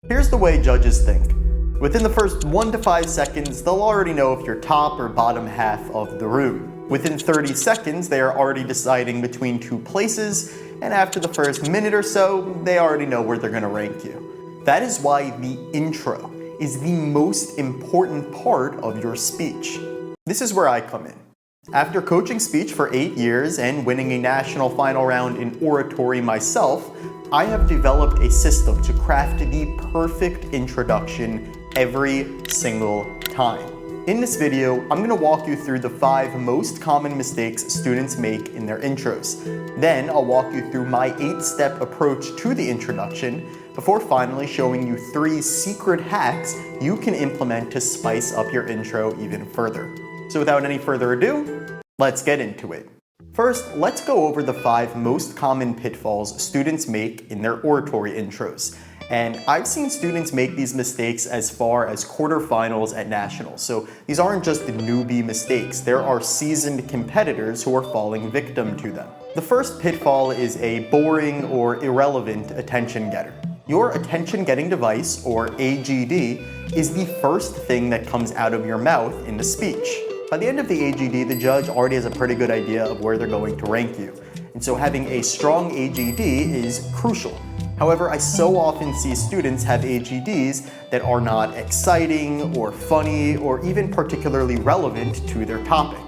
Here's the way judges think. Within the first 1 to 5 seconds, they'll already know if you're top or bottom half of the room. Within 30 seconds, they are already deciding between 2 places, and after the first minute or so, they already know where they're going to rank you. That is why the intro is the most important part of your speech. This is where I come in. After coaching speech for 8 years and winning a national final round in oratory myself, I have developed a system to craft the perfect introduction every single time. In this video, I'm going to walk you through the 5 most common mistakes students make in their intros. Then I'll walk you through my 8-step approach to the introduction before finally showing you 3 secret hacks you can implement to spice up your intro even further. So without any further ado, let's get into it. First, let's go over the 5 most common pitfalls students make in their oratory intros. And I've seen students make these mistakes as far as quarterfinals at nationals. So these aren't just the newbie mistakes. There are seasoned competitors who are falling victim to them. The first pitfall is a boring or irrelevant attention getter. Your attention-getting device, or AGD, is the first thing that comes out of your mouth in the speech. By the end of the AGD, the judge already has a pretty good idea of where they're going to rank you. And so having a strong AGD is crucial. However, I so often see students have AGDs that are not exciting or funny or even particularly relevant to their topic.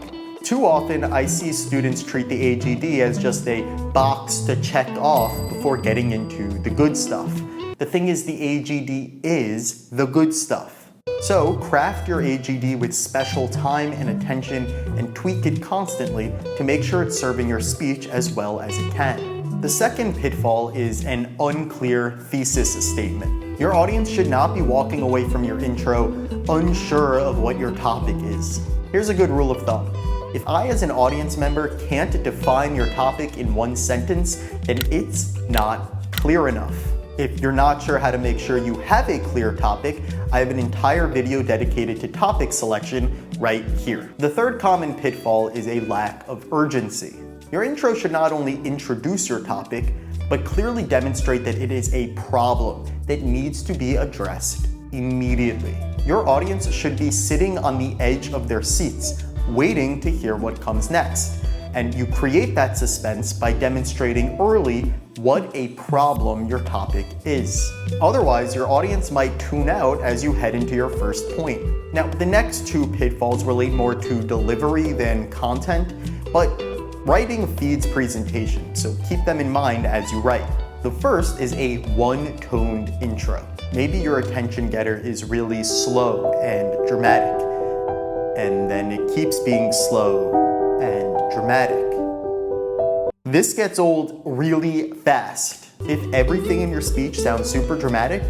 Too often, I see students treat the AGD as just a box to check off before getting into the good stuff. The thing is, the AGD is the good stuff. So craft your AGD with special time and attention and tweak it constantly to make sure it's serving your speech as well as it can. The second pitfall is an unclear thesis statement. Your audience should not be walking away from your intro unsure of what your topic is. Here's a good rule of thumb. If I as an audience member can't define your topic in 1 sentence, then it's not clear enough. If you're not sure how to make sure you have a clear topic, I have an entire video dedicated to topic selection right here. The third common pitfall is a lack of urgency. Your intro should not only introduce your topic, but clearly demonstrate that it is a problem that needs to be addressed immediately. Your audience should be sitting on the edge of their seats, waiting to hear what comes next. And you create that suspense by demonstrating early what a problem your topic is. Otherwise, your audience might tune out as you head into your first point. Now, the next 2 pitfalls relate more to delivery than content, but writing feeds presentation, so keep them in mind as you write. The first is a one-toned intro. Maybe your attention getter is really slow and dramatic, and then it keeps being slow and dramatic. This gets old really fast. If everything in your speech sounds super dramatic,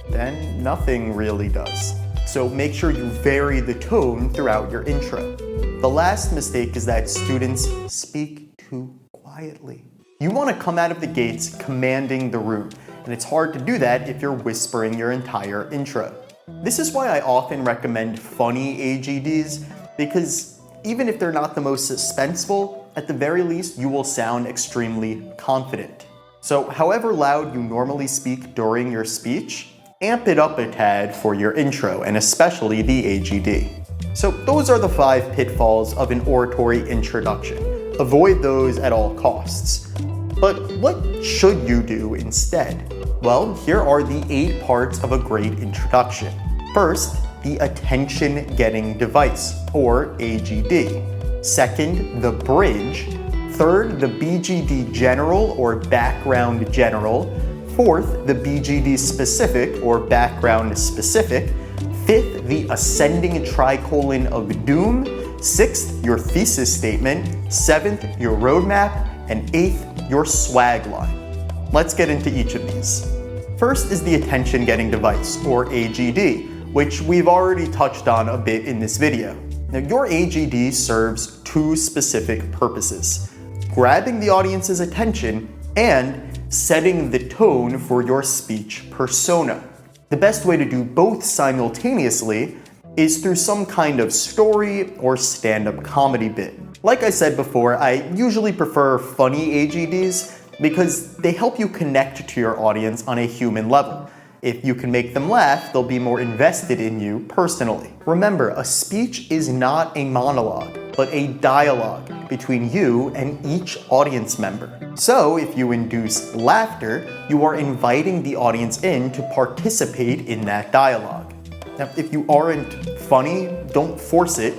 then nothing really does. So make sure you vary the tone throughout your intro. The last mistake is that students speak too quietly. You want to come out of the gates commanding the room, and it's hard to do that if you're whispering your entire intro. This is why I often recommend funny AGDs, because even if they're not the most suspenseful, at the very least, you will sound extremely confident. So however loud you normally speak during your speech, amp it up a tad for your intro, and especially the AGD. So those are the 5 pitfalls of an oratory introduction. Avoid those at all costs. But what should you do instead? Well, here are the 8 parts of a great introduction. First, the attention-getting device, or AGD. Second, the bridge. Third, the BGD general, or background general. Fourth, the BGD specific, or background specific. Fifth, the ascending tricolon of doom. Sixth, your thesis statement. Seventh, your roadmap. And 8th, your swag line. Let's get into each of these. First is the attention-getting device, or AGD, which we've already touched on a bit in this video. Now, your AGD serves 2 specific purposes: grabbing the audience's attention and setting the tone for your speech persona. The best way to do both simultaneously is through some kind of story or stand-up comedy bit. Like I said before, I usually prefer funny AGDs because they help you connect to your audience on a human level. If you can make them laugh, they'll be more invested in you personally. Remember, a speech is not a monologue, but a dialogue between you and each audience member. So if you induce laughter, you are inviting the audience in to participate in that dialogue. Now, if you aren't funny, don't force it.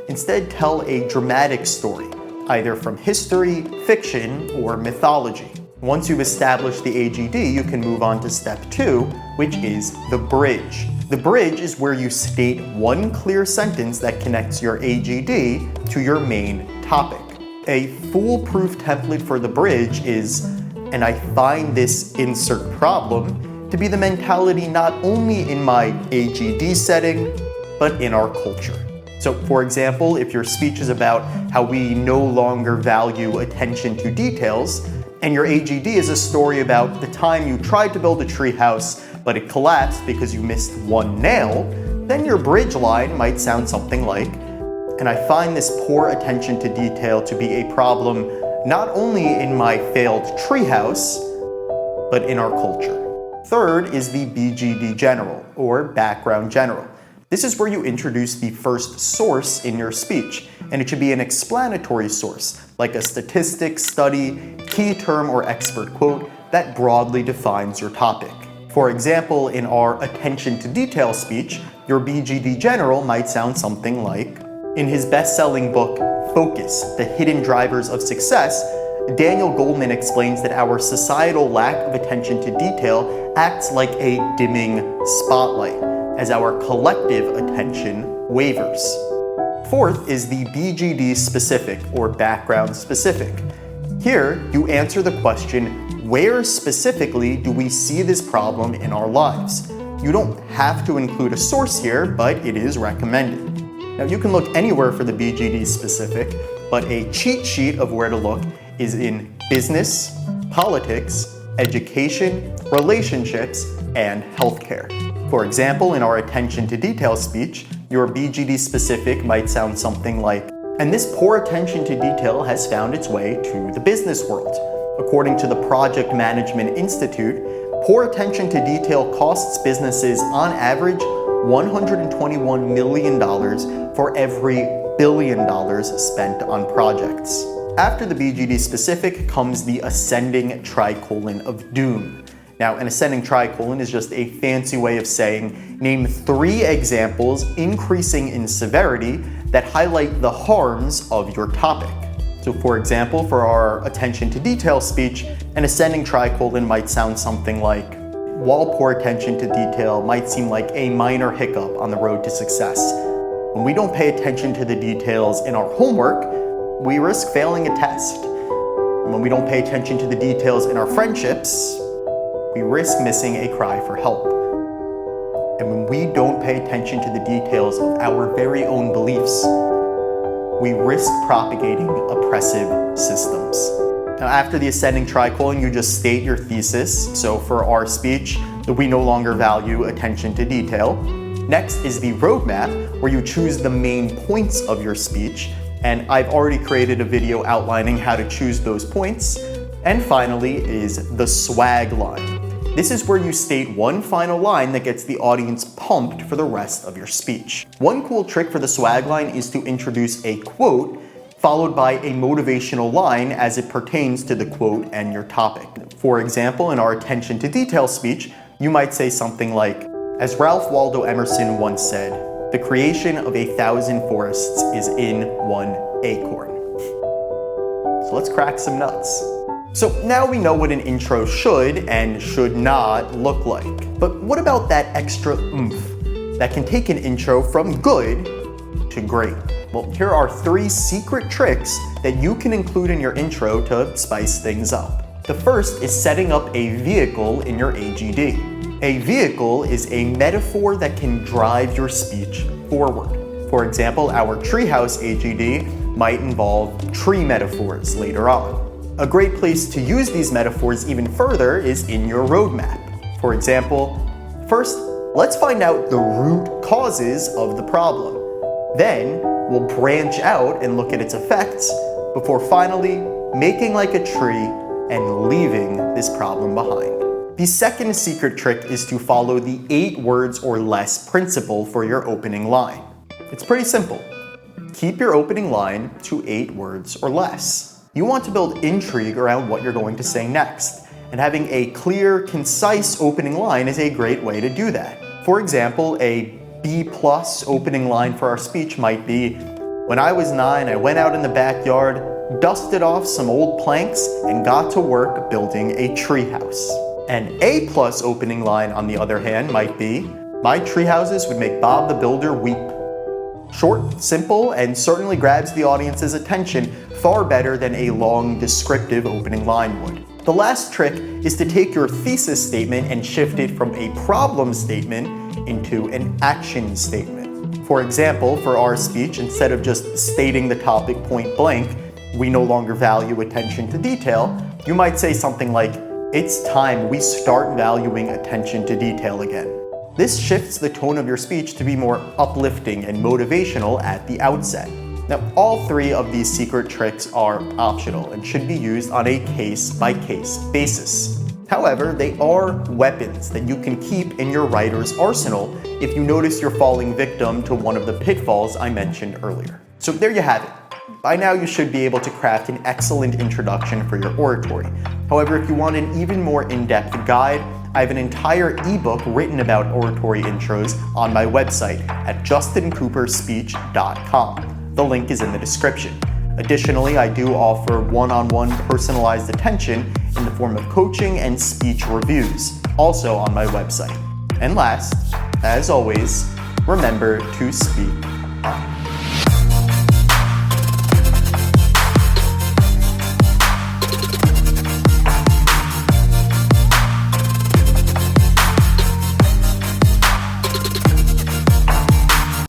Instead, tell a dramatic story, either from history, fiction, or mythology. Once you've established the AGD, you can move on to step 2, which is the bridge. The bridge is where you state one clear sentence that connects your AGD to your main topic. A foolproof template for the bridge is, and I find this insert problem to be the mentality not only in my AGD setting, but in our culture. So, for example, if your speech is about how we no longer value attention to details, and your AGD is a story about the time you tried to build a treehouse, but it collapsed because you missed one nail, then your bridge line might sound something like, and I find this poor attention to detail to be a problem not only in my failed treehouse, but in our culture. Third is the BGD general, or background general. This is where you introduce the first source in your speech, and it should be an explanatory source, like a statistic, study, key term, or expert quote that broadly defines your topic. For example, in our attention to detail speech, your BGD general might sound something like, in his best-selling book, Focus, The Hidden Drivers of Success, Daniel Goleman explains that our societal lack of attention to detail acts like a dimming spotlight, as our collective attention wavers. Fourth is the BGD specific, or background specific. Here, you answer the question, where specifically do we see this problem in our lives? You don't have to include a source here, but it is recommended. Now, you can look anywhere for the BGD specific, but a cheat sheet of where to look is in business, politics, education, relationships, and healthcare. For example, in our attention to detail speech, your BGD specific might sound something like, and this poor attention to detail has found its way to the business world. According to the Project Management Institute, poor attention to detail costs businesses on average $121 million for every $1 billion spent on projects. After the BGD specific comes the ascending tricolon of doom. Now, an ascending tricolon is just a fancy way of saying, name 3 examples increasing in severity that highlight the harms of your topic. So for example, for our attention to detail speech, an ascending tricolon might sound something like, while poor attention to detail might seem like a minor hiccup on the road to success, when we don't pay attention to the details in our homework, we risk failing a test. When we don't pay attention to the details in our friendships, we risk missing a cry for help. And when we don't pay attention to the details of our very own beliefs, we risk propagating oppressive systems. Now, after the ascending tricolon, you just state your thesis. So for our speech, that we no longer value attention to detail. Next is the roadmap, where you choose the main points of your speech. And I've already created a video outlining how to choose those points. And finally is the swag line. This is where you state one final line that gets the audience pumped for the rest of your speech. One cool trick for the swag line is to introduce a quote followed by a motivational line as it pertains to the quote and your topic. For example, in our attention to detail speech, you might say something like, as Ralph Waldo Emerson once said, the creation of 1,000 forests is in one acorn. So let's crack some nuts. So now we know what an intro should and should not look like. But what about that extra oomph that can take an intro from good to great? Well, here are 3 secret tricks that you can include in your intro to spice things up. The first is setting up a vehicle in your AGD. A vehicle is a metaphor that can drive your speech forward. For example, our treehouse AGD might involve tree metaphors later on. A great place to use these metaphors even further is in your roadmap. For example, first, let's find out the root causes of the problem. Then, we'll branch out and look at its effects before finally making like a tree and leaving this problem behind. The second secret trick is to follow the 8 words or less principle for your opening line. It's pretty simple. Keep your opening line to 8 words or less. You want to build intrigue around what you're going to say next, and having a clear, concise opening line is a great way to do that. For example, a B+ opening line for our speech might be, "When I was 9, I went out in the backyard, dusted off some old planks, and got to work building a treehouse." An A+ opening line, on the other hand, might be, "My treehouses would make Bob the Builder weep." Short, simple, and certainly grabs the audience's attention far better than a long, descriptive opening line would. The last trick is to take your thesis statement and shift it from a problem statement into an action statement. For example, for our speech, instead of just stating the topic point blank, "We no longer value attention to detail," you might say something like, "It's time we start valuing attention to detail again." This shifts the tone of your speech to be more uplifting and motivational at the outset. Now, all 3 of these secret tricks are optional and should be used on a case-by-case basis. However, they are weapons that you can keep in your writer's arsenal if you notice you're falling victim to one of the pitfalls I mentioned earlier. So there you have it. By now you should be able to craft an excellent introduction for your oratory. However, if you want an even more in-depth guide, I have an entire ebook written about oratory intros on my website at justincooperspeech.com. The link is in the description. Additionally, I do offer one-on-one personalized attention in the form of coaching and speech reviews, also on my website. And last, as always, remember to speak up.